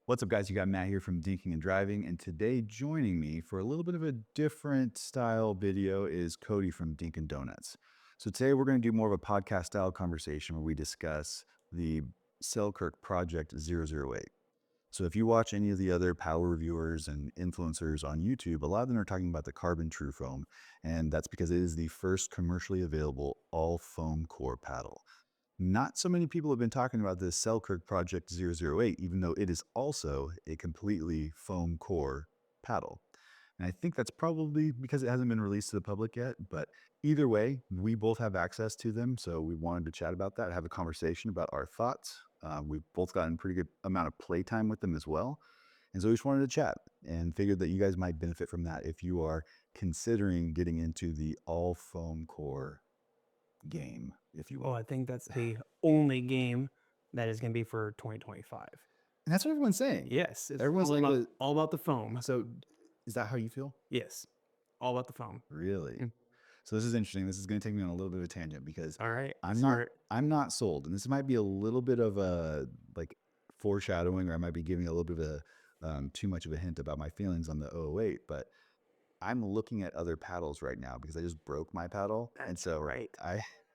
What's up, guys? You got Matt here from Dinking and Driving, and today joining me for a little bit of a different style video is Cody from Dinkin' Donuts. So today we're going to do more of a podcast style conversation where we discuss the Selkirk Project 008. So if you watch any of the other paddle reviewers and influencers on YouTube, a lot of them are talking about the carbon true foam, and that's because it is the first commercially available all foam core paddle. Not so many people have been talking about this Selkirk Project 008, even though it is also a completely foam core paddle. And I think that's probably because it hasn't been released to the public yet. But either way, we both have access to them. So we wanted to chat about that, have a conversation about our thoughts. We've both gotten a pretty good amount of playtime with them as well. And so we just wanted to chat and figured that you guys might benefit from that if you are considering getting into the all foam core game, if you Oh, will. I think that's the only game that is going to be for 2025. And that's what everyone's saying. Yes, it's Everyone's all about the foam. so is that how you feel? Yes, all about the foam. Really? Mm. So this is interesting. This is going to take me on a little bit of a tangent because All right, I'm not start. I'm not sold. And this might be a little bit of a like foreshadowing, or I might be giving a little bit of a too much of a hint about my feelings on the 008, but I'm looking at other paddles right now because I just broke my paddle. And That's so right.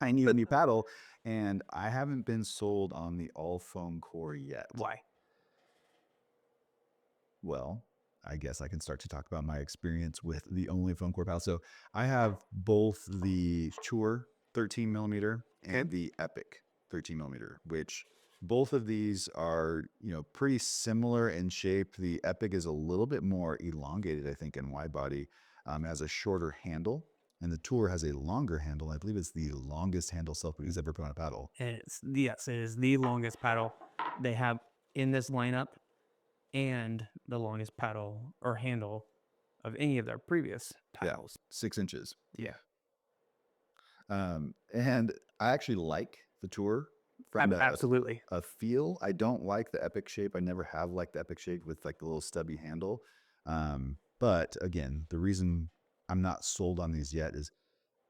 I need a new paddle, and I haven't been sold on the all foam core yet. Why? Well, I guess I can start to talk about my experience with the only foam core paddle. So I have both the Tour 13 millimeter and the Epic 13 millimeter, which both of these are, pretty similar in shape. The Epic is a little bit more elongated, I think, in wide body, has a shorter handle, and the Tour has a longer handle. I believe it's the longest handle Selkirk has ever put on a paddle. And yes, it is the longest paddle they have in this lineup, and the longest paddle or handle of any of their previous paddles. 6 inches. Yeah, And I actually like the Tour from absolutely. a feel. I don't like the Epic shape. I never have liked the Epic shape with like the little stubby handle. But again, the reason I'm not sold on these yet is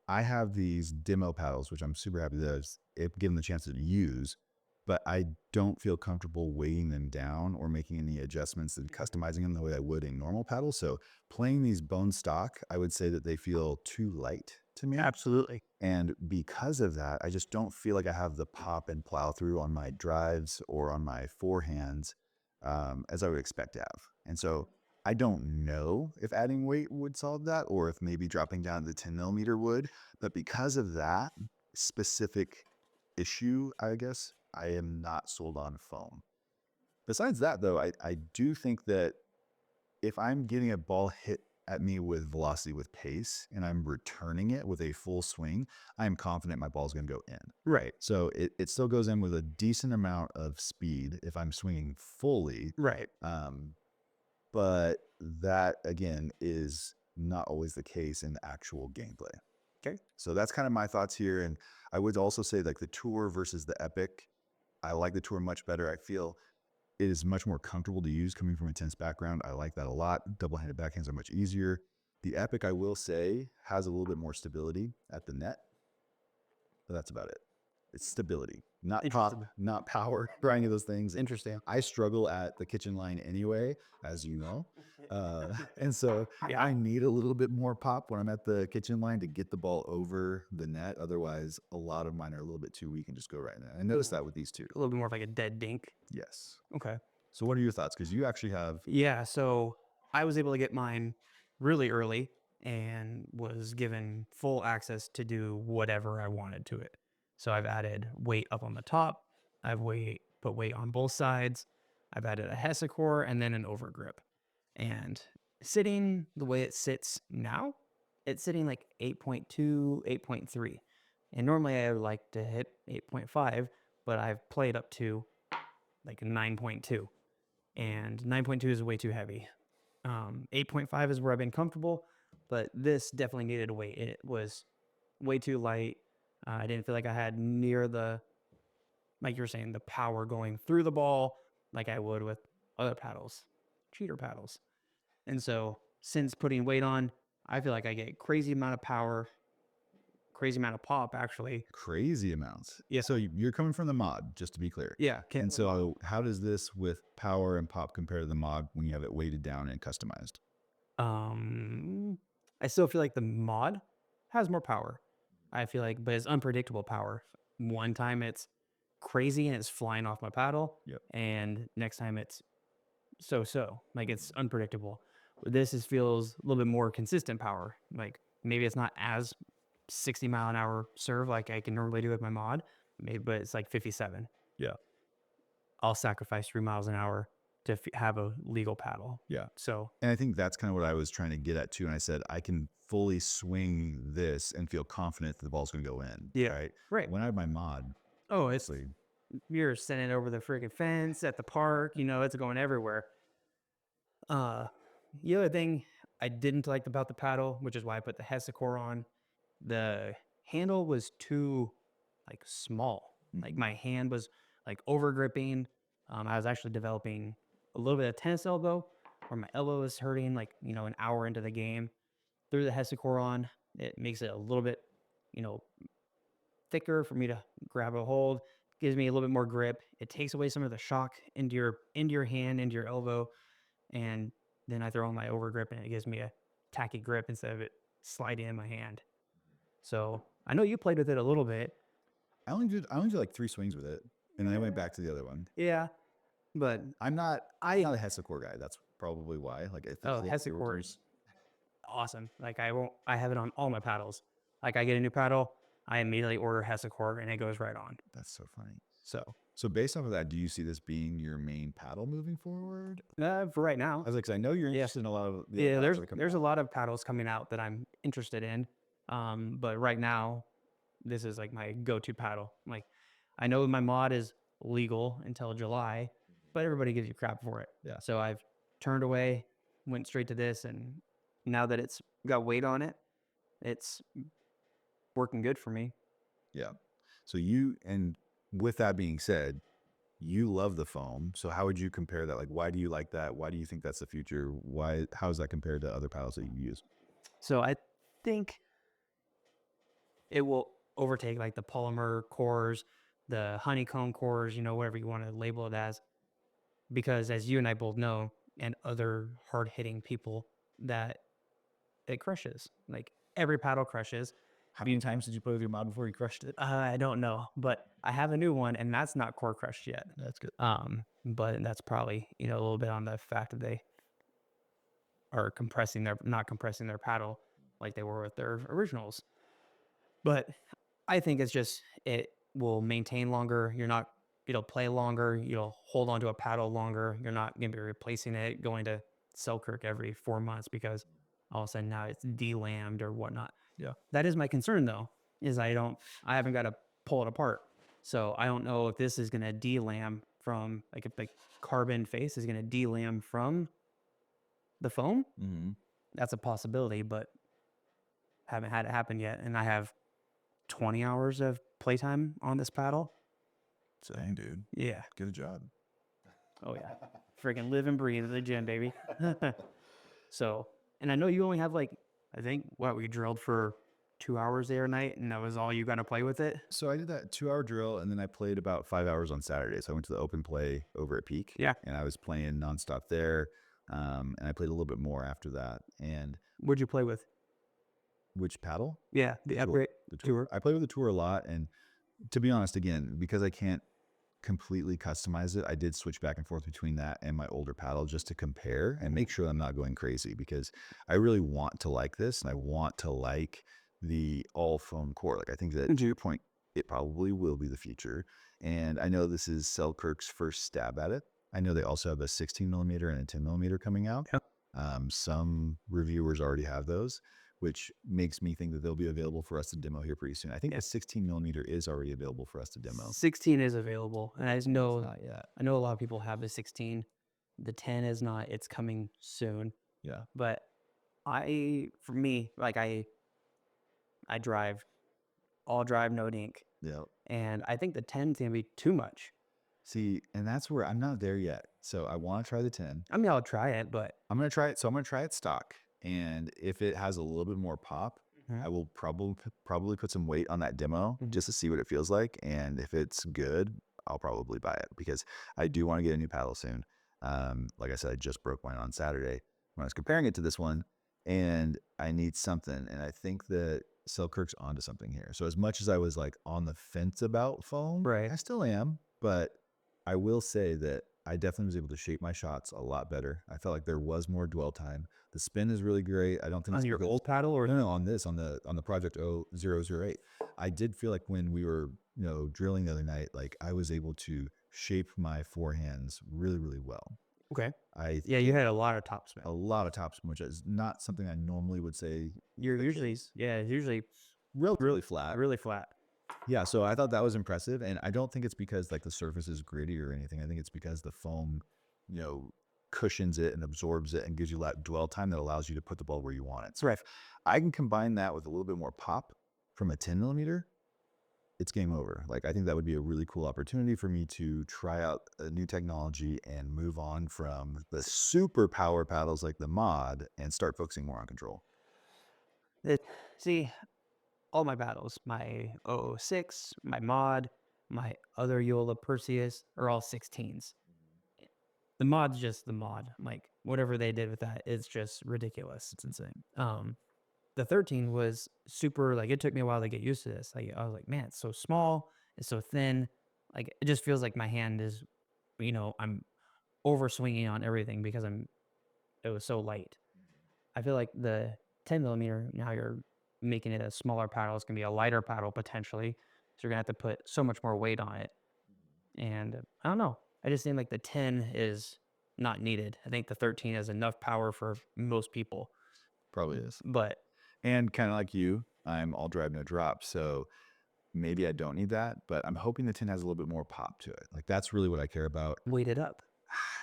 I have these demo paddles, which I'm super happy that I've given the chance to use, but I don't feel comfortable weighing them down or making any adjustments and customizing them the way I would a normal paddle. So playing these bone stock, I would say that they feel too light to me. Absolutely. And because of that, I just don't feel like I have the pop and plow through on my drives or on my forehands as I would expect to have. And so I don't know if adding weight would solve that or if maybe dropping down to the 10 millimeter would. But because of that specific issue, I guess, I am not sold on foam. Besides that, though, I do think that if I'm getting a ball hit at me with velocity, with pace, and I'm returning it with a full swing, I'm confident my ball's going to go in. Right. So it still goes in with a decent amount of speed if I'm swinging fully. Right. But that, again, is not always the case in actual gameplay. Okay. So that's kind of my thoughts here. And I would also say like the Tour versus the Epic, I like the Tour much better. I feel it is much more comfortable to use coming from a tennis background. I like that a lot. Double-handed backhands are much easier. The Epic, I will say, has a little bit more stability at the net, but that's about it. It's stability, not pop, not power, or any of those things. Interesting. I struggle at the kitchen line anyway, as you know. And so I need a little bit more pop when I'm at the kitchen line to get the ball over the net. Otherwise, a lot of mine are a little bit too weak and just go right in. I noticed that with these two. A little bit more of like a dead dink. Yes. Okay. So what are your thoughts? Because you actually have... Yeah, so I was able to get mine really early and was given full access to do whatever I wanted to it. So I've added weight up on the top. I've put weight on both sides. I've added a Hessicore and then an overgrip. And sitting the way it sits now, it's sitting like 8.2, 8.3. And normally I would like to hit 8.5, but I've played up to like 9.2. And 9.2 is way too heavy. 8.5 is where I've been comfortable, but this definitely needed a weight. It was way too light. I didn't feel like I had near like you were saying, the power going through the ball like I would with other paddles, cheater paddles. And so since putting weight on, I feel like I get crazy amount of power, crazy amount of pop, actually. Crazy amounts. Yeah. So you're coming from the mod, just to be clear. Yeah. And so how does this with power and pop compare to the mod when you have it weighted down and customized? Um, I still feel like the mod has more power. I feel like, but it's unpredictable power. One time it's crazy and it's flying off my paddle, Yep. and next time it's so. Like it's unpredictable. This feels a little bit more consistent power. Like maybe it's not as 60-mile-an-hour serve like I can normally do with my mod, maybe, but it's like 57. Yeah. I'll sacrifice 3 miles an hour to have a legal paddle. Yeah. So And I think that's kind of what I was trying to get at too. And I said, I can fully swing this and feel confident that the ball's going to go in. yeah, Right. right. When I have my mod, Oh, it's honestly, you're sending it over the freaking fence at the park. It's going everywhere. Uh, the other thing I didn't like about the paddle, which is why I put the Hesicore on, the handle was too like small. Like my hand was like over gripping. I was actually developing a little bit of tennis elbow, where my elbow was hurting. Like an hour into the game, threw the Hesicore on. It makes it a little bit, you know, thicker for me to grab a hold. Gives me a little bit more grip. It takes away some of the shock into your hand, into your elbow, and then I throw on my over grip, and it gives me a tacky grip instead of it sliding in my hand. So I know you played with it a little bit. I only did like 3 swings with it. And then I went back to the other one. Yeah, but I'm not I a Hesicore guy. That's probably why. Like if oh, the Hesicore is awesome. Like I have it on all my paddles. Like I get a new paddle, I immediately order Hesicore, and it goes right on. That's so funny. So So based off of that, do you see this being your main paddle moving forward? for right I now, was like, 'cause I know you're yeah, interested in a lot of the other yeah. paddles There's that are coming there's a out. lot of paddles coming out that I'm interested in. But right now, this is like my go-to paddle. Like I know my mod is legal until July, but everybody gives you crap for it. Yeah. So I've turned away, went straight to this, and now that it's got weight on it, it's working good for me. Yeah. So and with that being said, you love the foam. So how would you compare that? Like, why do you like that? Why do you think that's the future? How is that compared to other paddles that you use? So I think it will overtake like the polymer cores, the honeycomb cores, whatever you want to label it as, because as you and I both know, and other hard hitting people, that it crushes. Like every paddle crushes. How many times did you play with your mod before you crushed it? I don't know, but I have a new one, and that's not core crushed yet. That's good. But that's probably a little bit on the fact that they are not compressing their paddle like they were with their originals. But I think it's just it will maintain longer. It'll play longer. You'll hold on to a paddle longer. You're not going to be replacing it, going to Selkirk every 4 months because all of a sudden now it's delambed or whatnot. Yeah. That is my concern though, is I haven't got to pull it apart. So I don't know if this is going to delam from, like, if the carbon face is going to delam from the foam. Mm-hmm. That's a possibility, but haven't had it happen yet. And I have 20 hours of playtime on this paddle. So Dang, dude. yeah. Get a job. Oh yeah. Freaking live and breathe at the gym, baby. So, and I know you only have like, I think we drilled for 2 hours there a night, and that was all you got to play with it. So I did that 2-hour drill, and then I played about 5 hours on Saturday. So I went to the open play over at Peak. Yeah. And I was playing nonstop there. And I played a little bit more after that. And What'd you play with? which paddle? Yeah, the upgrade The tour. I play with the tour a lot. And to be honest, again, because I can't completely customize it, I did switch back and forth between that and my older paddle just to compare and make sure I'm not going crazy, because I really want to like this, and I want to like the all foam core. Like I think that to your point, it probably will be the future. And I know this is Selkirk's first stab at it. I know they also have a 16 millimeter and a 10 millimeter coming out. Yep. Some reviewers already have those, which makes me think that they'll be available for us to demo here pretty soon. I think Yeah. the 16 millimeter is already available for us to demo. 16 is available, and I know Not yet. a lot of people have the 16. The 10 is not. It's coming soon. Yeah. But for me, like I drive, all drive, no dink, Yeah. and I think the 10 is gonna be too much. See, and that's where I'm not there yet. So I want to try the 10. I mean, I'll try it, but I'm going to try it. So I'm going to try it stock. And if it has a little bit more pop, Mhm. I will probably put some weight on that demo Mhm. just to see what it feels like, and if it's good, I'll probably buy it because I do want to get a new paddle soon. Like I said, I just broke mine on Saturday when I was comparing it to this one, and I need something, and I think that Selkirk's onto something here. So as much as I was like on the fence about foam, Right. I still am, but I will say that I definitely was able to shape my shots a lot better. I felt like there was more dwell time. The spin is really great. I don't think On it's your because old paddle or no, on this, on the Project 0008. I did feel like when we were, drilling the other night, like I was able to shape my forehands really, really well. okay. I Yeah, you think had a lot of topspin. a lot of topspin, which is not something I normally would say You're the usually case. yeah, it's usually Relatively really flat. really flat. Yeah, so I thought that was impressive, and I don't think it's because like the surface is gritty or anything. I think it's because the foam, you know, cushions it and absorbs it and gives you that dwell time that allows you to put the ball where you want it. So Right. if I can combine that with a little bit more pop from a 10 millimeter, it's game over. Like I think that would be a really cool opportunity for me to try out a new technology and move on from the super power paddles like the mod and start focusing more on control. It, see, all my battles, my 006, my mod, my other Yola Perseus are all 16s. The mod's just the mod. Like whatever they did with that, it's just ridiculous. It's insane. The 13 was super like it took me a while to get used to this. Like I was like, man, it's so small, it's so thin. Like it just feels like my hand is, I'm over swinging on everything because it was so light. I feel like the 10 millimeter, now you're making it a smaller paddle. It's gonna be a lighter paddle potentially. So you're gonna have to put so much more weight on it. And I don't know. I just think like the 10 is not needed. I think the 13 has enough power for most people. Probably is. But And kind of like you, I'm all drive, no drop. So maybe I don't need that, but I'm hoping the tin has a little bit more pop to it. Like that's really what I care about. weight it up.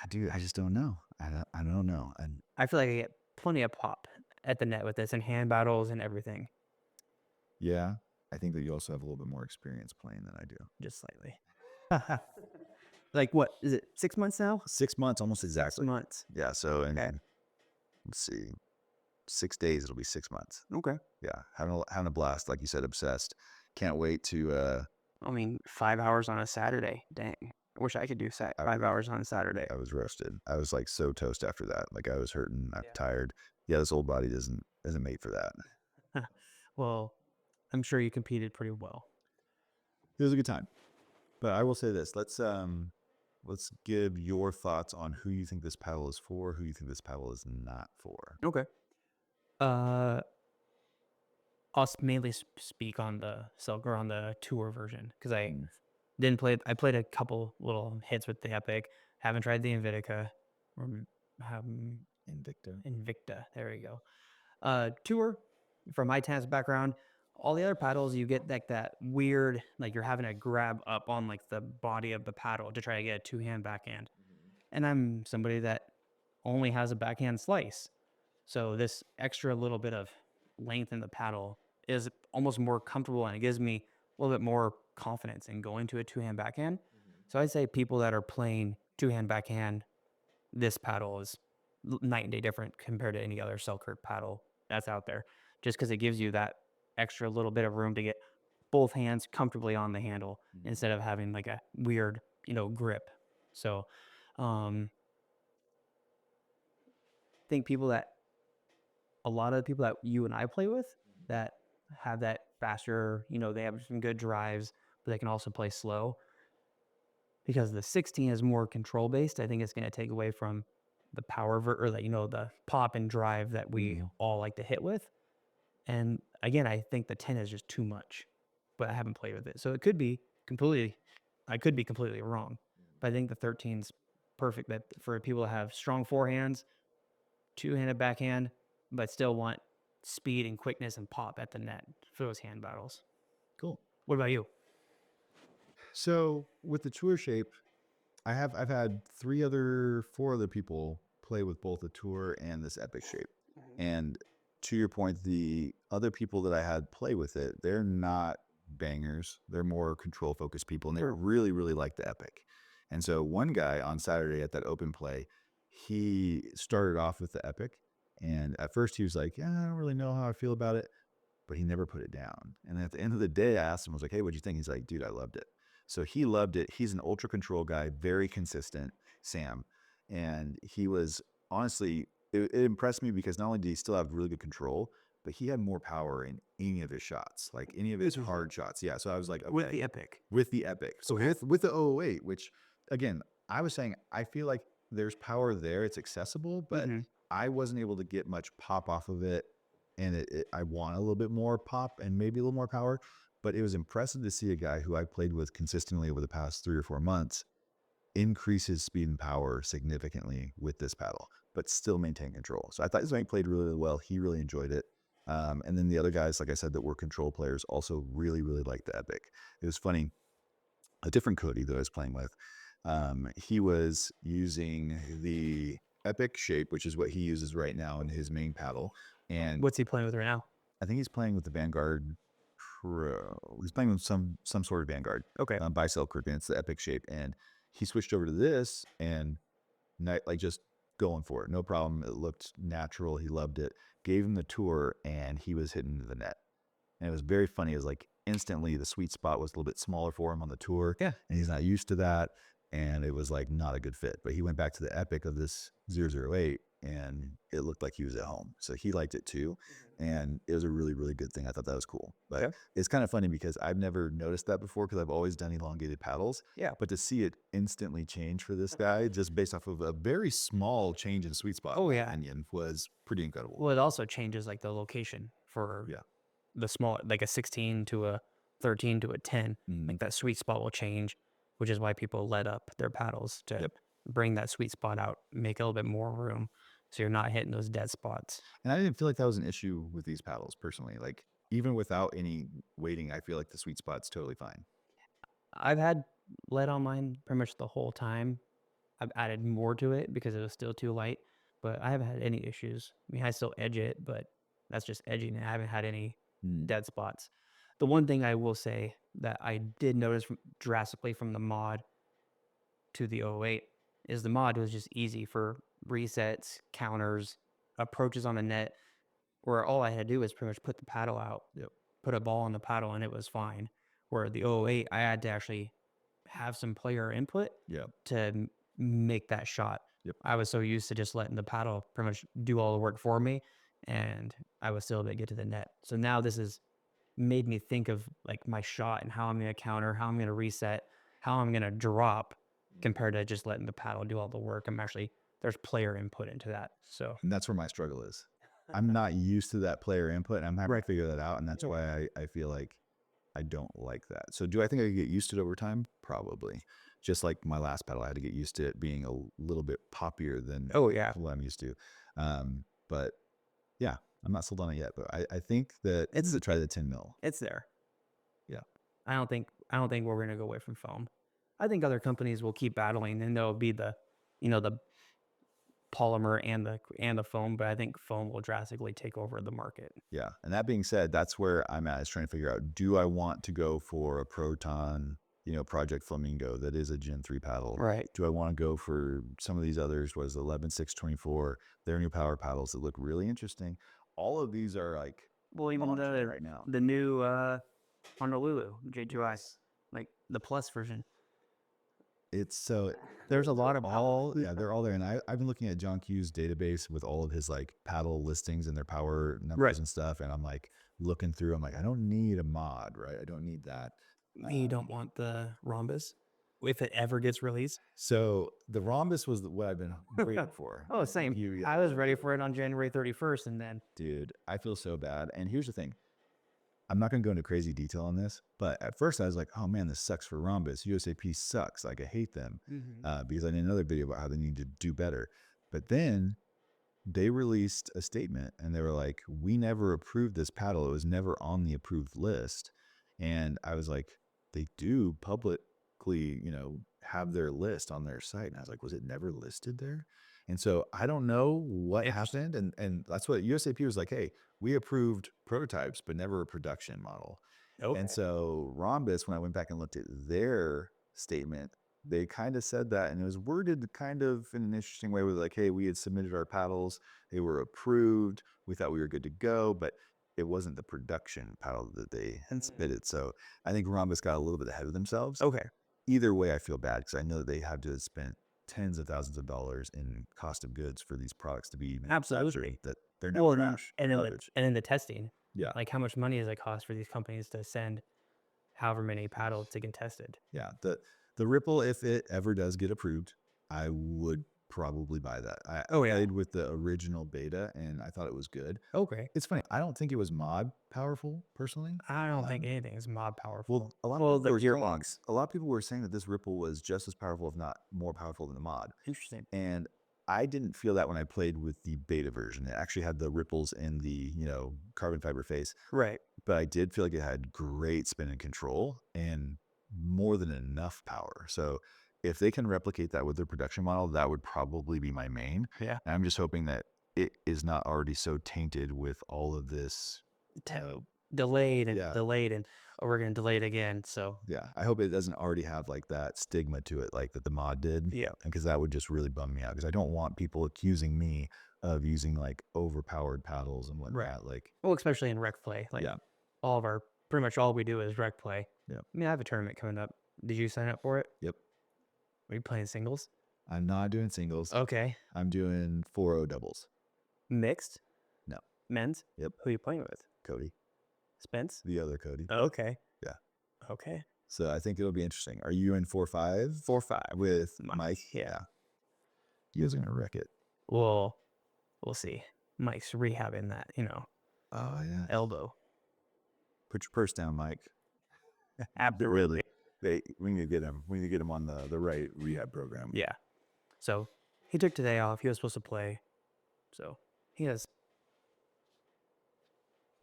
Dude, I just don't know. I don't know. And I feel like I get plenty of pop at the net with this and hand battles and everything, yeah, I think that you also have a little bit more experience playing than I do. just slightly. Like what is it? 6 months now? 6 months, almost 6 exactly. months. Yeah. So Okay. let's see, 6 days, it'll be 6 months. Okay. Yeah. Having a blast. Like you said, obsessed. Can't wait to, I mean, 5 hours on a Saturday. Dang. I wish I could do I, 5 hours on a Saturday. I was roasted. I was like so toast after that. Like I was hurting. I'm Yeah. tired. Yeah. This old body isn't made for that. Well, I'm sure you competed pretty well. It was a good time. But I will say this: let's give your thoughts on who you think this paddle is for, who you think this paddle is not for. Okay. Uh, I'll mainly speak on the Silk or on the tour version because I Mm, didn't play. I played a couple little hits with the Epic. Haven't tried the Invitica or Invicta. Invicta. There we go. Tour from my tennis background. All the other paddles, you get like that weird, like you're having to grab up on like the body of the paddle to try to get a two-hand backhand. And I'm somebody that only has a backhand slice. So this extra little bit of length in the paddle is almost more comfortable and it gives me a little bit more confidence in going to a two-hand backhand. So I'd say people that are playing two-hand backhand, this paddle is night and day different compared to any other Selkirk paddle that's out there, just because it gives you that extra little bit of room to get both hands comfortably on the handle instead of having like a weird, grip. So, um, think people that a lot of the people that you and I play with that have that faster, they have some good drives, but they can also play slow because the 16 is more control based. I think it's going to take away from the power or that, the pop and drive that we Mhm. all like to hit with. And again, I think the 10 is just too much, but I haven't played with it. So it could be I could be completely wrong, but I think the 13's perfect that for people that have strong forehands, two-handed backhand, but still want speed and quickness and pop at the net for those hand battles. Cool. What about you? So with the tour shape, I've had four other people play with both the tour and this epic shape. And to your point, the other people that I had play with it, they're not bangers. They're more control focused people and they really, really like the epic. And so one guy on Saturday at that open play, he started off with the epic. And at first he was like, yeah, I don't really know how I feel about it. but he never put it down. And at the end of the day, I asked him, I was like, hey, what'd you think? He's like, dude, I loved it. So he loved it. He's an ultra control guy, very consistent, Sam. And he was honestly, it impressed me because not only did he still have really good control, but he had more power in any of his shots, like any of his hard shots. Yeah. So I was like, with okay, the Epic. with the Epic. So Okay. with the 008, which again, I was saying, I feel like there's power there. It's accessible, but hmm I wasn't able to get much pop off of it. And I want a little bit more pop and maybe a little more power. But it was impressive to see a guy who I played with consistently over the past 3 or 4 months increase his speed and power significantly with this paddle, but still maintain control. So I thought his rank played really, really well. He really enjoyed it. And then the other guys, like I said, that were control players also really, really liked the Epic. It was funny. A different Cody that I was playing with, he was using the Epic shape, which is what he uses right now in his main paddle. And What's he playing with right now? I think he's playing with the Vanguard Pro. He's playing with some sort of Vanguard Okay. by Selkirk, and it's the Epic shape. And he switched over to this and like just going for it, no problem. It looked natural. He loved it. Gave him the tour, and he was hitting the net. And it was very funny. It was like instantly the sweet spot was a little bit smaller for him on the tour, Yeah. and he's not used to that. And it was like not a good fit. But he went back to the Epic of this 008, and it looked like he was at home. So he liked it too. And it was a really, really good thing. I thought that was cool. But Yeah. it's kind of funny because I've never noticed that before because I've always done elongated paddles. Yeah. But to see it instantly change for this guy just based off of a very small change in sweet spot, Oh, in my yeah. opinion, was pretty incredible. Well, it also changes like the location for Yeah. the small, like a 16 to a 13 to a 10. Mm. Like that sweet spot will change, which is why people let up their paddles to Yep. bring that sweet spot out, make a little bit more room, so you're not hitting those dead spots. And I didn't feel like that was an issue with these paddles personally. Like even without any weighting, I feel like the sweet spot's totally fine. I've had lead on mine pretty much the whole time. I've added more to it because it was still too light, but I haven't had any issues. I mean, I still edge it, but that's just edging it. I haven't had any Mm. dead spots. The one thing I will say that I did notice drastically from the mod to the 008 is the mod was just easy for resets, counters, approaches on the net, where all I had to do was pretty much put the paddle out, Yep. put a ball on the paddle, and it was fine. Where the 008, I had to actually have some player input Yep. to make that shot. Yep. I was so used to just letting the paddle pretty much do all the work for me, and I was still able to get to the net. So now this has made me think of like my shot and how I'm going to counter, how I'm going to reset, how I'm going to drop compared to just letting the paddle do all the work. I'm actually there's player input into that. So And that's where my struggle is. I'm not used to that player input, and I'm having Right. to figure that out. And that's why I feel like I don't like that. So do I think I could get used to it over time? Probably. Just like my last paddle, I had to get used to it being a little bit poppier than oh yeah, what I'm used to. But yeah, I'm not sold on it yet. But I think that It's- to try the 10 mil. it's there. Yeah. I don't think we're going to go away from foam. I think other companies will keep battling and there'll be the polymer and the foam, but I think foam will drastically take over the market. Yeah. And that being said, that's where I'm at is trying to figure out, do I want to go for a Proton, Project Flamingo that is a Gen 3 paddle? Right. Do I want to go for some of these others? Was 11.624? Their new power paddles that look really interesting. All of these are like Well, even launching right now. the new Honolulu J2I, like the plus version. It's so There's a lot of they're all there. And I've been looking at John Q's database with all of his like paddle listings and their power numbers Right. and stuff. And I'm like looking through, I'm like, I don't need a mod, right? I don't need that. You don't want the rhombus if it ever gets released. So the rhombus was what I've been waiting for. Oh, same. I was ready for it on January 31st, and then Dude, I feel so bad. And here's the thing. I'm not going to go into crazy detail on this, but at first I was like, oh man, this sucks for Rhombus. USAP sucks. Like I hate them because I did another video about how they need to do better. But then they released a statement and they were like, we never approved this paddle. It was never on the approved list. And I was like, they do publicly, have their list on their site. And I was like, was it never listed there? And so I don't know what happened. And that's what USAP was like, hey, we approved prototypes, but never a production model. okay. And so Rhombus, when I went back and looked at their statement, they kind of said that, and it was worded kind of in an interesting way with like, hey, we had submitted our paddles, they were approved, we thought we were good to go, but it wasn't the production paddle that they had submitted. So I think Rhombus got a little bit ahead of themselves. Okay. Either way, I feel bad because I know that they had to have spent tens of thousands of dollars in cost of goods for these products to be manufactured, Absolutely. that they're now Well, trash. Garbage. and then the testing. Yeah. Like, how much money does it cost for these companies to send however many paddles to get tested? Yeah. The Ripple, if it ever does get approved, I would probably buy that. I Oh, yeah. played with the original beta and I thought it was good. Okay. It's funny. I don't think it was mod powerful personally. I don't think anything is mod powerful. Well, a lot of people were a lot of people were saying that this Ripple was just as powerful, if not more powerful than the mod. Interesting. And I didn't feel that when I played with the beta version. It actually had the ripples in the, carbon fiber face, Right. but I did feel like it had great spin and control and more than enough power. So if they can replicate that with their production model, that would probably be my main. Yeah. And I'm just hoping that it is not already so tainted with all of this. Delayed and Yeah. delayed, and we're going to delay it again. So, Yeah, I hope it doesn't already have like that stigma to it, like that the mod did. yeah. Because that would just really bum me out. Because I don't want people accusing me of using like overpowered paddles and whatnot. Right. Like, Well, especially in rec play. Like, yeah, pretty much all we do is rec play. Yep. I mean, I have a tournament coming up. Did you sign up for it? Yep. Are you playing singles? I'm not doing singles. Okay. I'm doing 4-0 doubles. Mixed? No. Men's? Yep. Who are you playing with? Cody, Spence? the other Cody. Okay. Yeah. Okay. So I think it'll be interesting. Are you in 4-5? 4-5 with Mike, Mike? yeah. You guys are gonna wreck it. Well, we'll see. Mike's rehabbing that, Oh yeah. elbow. Put your purse down, Mike. Absolutely. Wait, we need to get him. We need to get him on the right rehab program. Yeah. So he took today off. He was supposed to play. So he has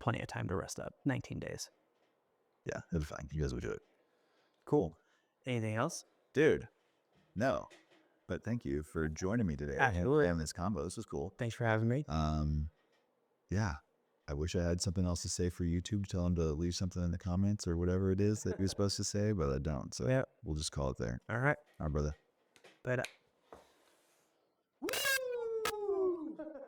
plenty of time to rest up. 19 days. Yeah, it'll be fine. You guys will do it. Cool. Anything else? Dude, no. But thank you for joining me today. Absolutely. Having this combo. This was cool. Thanks for having me. Yeah. I wish I had something else to say for YouTube to tell them to leave something in the comments or whatever it is that you're supposed to say, but I don't. So Yeah. we'll just call it there. All right. All right, brother. But